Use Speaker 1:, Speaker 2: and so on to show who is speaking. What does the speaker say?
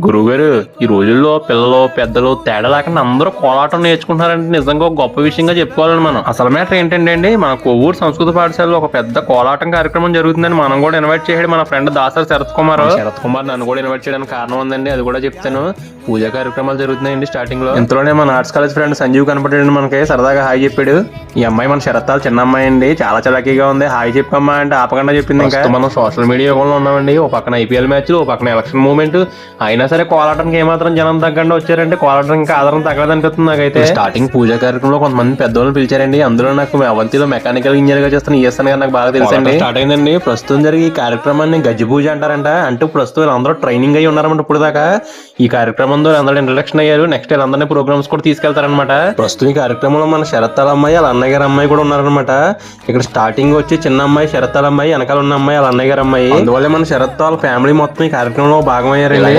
Speaker 1: గురువుగారు, ఈ రోజుల్లో పిల్లలు పెద్దలు తేడా లేకుండా అందరూ కోలాటం నేర్చుకుంటున్నారంటే నిజంగా ఒక గొప్ప విషయంగా చెప్పుకోవాలని మనం. అసలు మ్యాటర్ ఏంటంటే అండి, మన కొవ్వూరు సంస్కృత పాఠశాలలో ఒక పెద్ద కోలాటం కార్యక్రమం జరుగుతుందని మనం కూడా ఇన్వైట్ చేసాడు మన ఫ్రెండ్ దాసరి శరత్ కుమార్. శరత్ కుమార్ నన్ను కూడా ఇన్వైట్ చేయడానికి కారణం ఉందండి, అది కూడా చెప్తాను. పూజా కార్యక్రమాలు జరుగుతున్నాయండి స్టార్టింగ్ లో. ఇంతలోనే మన ఆర్ట్స్ కాలేజ్ ఫ్రెండ్ సంజీవ్ కనపడాడు, మనకి సరదాగా హాయ్ చెప్పాడు. ఈ అమ్మాయి మన శరత్తాలు చిన్న అమ్మాయి అండి, చాలా చలాకీగా ఉంది. హాయ్ చెప్పమ్మా అంటే ఆపకుండా చెప్పింది. ఇంకా మనం సోషల్ మీడియా యుగంలో ఉన్నామండి, ఓ పక్కన ఐపీఎల్ మ్యాచ్లు, ఓ పక్కన ఎలక్షన్ మూవ్మెంట్. అయినా సరే కోలాటానికి ఏమాత్రం జనం తగ్గకుండా వచ్చారంటే కోలాటం ఇంకా ఆధారం తగ్గదనిపిస్తుంది నాకైతే. స్టార్టింగ్ పూజా కార్యక్రమంలో కొంతమంది పెద్దవాళ్ళని పిలిచారండి. అందులో నాకు అవంతిలో మెకానికల్ ఇంజనీర్ గా చేస్తున్న ఈఎస్ఎన్ గారు నాకు బాగా తెలుసండి. స్టార్ట్ అయిందండి. ప్రస్తుతం జరిగే ఈ కార్యక్రమాన్ని గజ్జి పూజ అంటారంట. అంటే ప్రస్తుతం అందరూ ట్రైనింగ్ అయ్యి ఉన్నారన్నమాట. ఇప్పుడు దాకా ఈ కార్యక్రమంలో అందరూ ఇంట్రడక్షన్ అయ్యారు. నెక్స్ట్ వీళ్ళందరినీ ప్రోగ్రామ్స్ కూడా తీసుకెళ్తారనమాట. ప్రస్తుతం ఈ కార్యక్రమంలో మన శరత్తాల అమ్మాయి వాళ్ళ అన్నయ్య గారు అమ్మాయి కూడా ఉన్నారనమాట. ఇక్కడ స్టార్టింగ్ వచ్చి చిన్న అమ్మాయి శరత్తాల అమ్మాయి, వెనకాల ఉన్న అమ్మాయి వాళ్ళ అన్నయ్య గారు అమ్మాయి. అందువల్ల మన శరత్ వాళ్ళ ఫ్యామిలీ మొత్తం ఈ కార్యక్రమంలో భాగమయ్యారండి.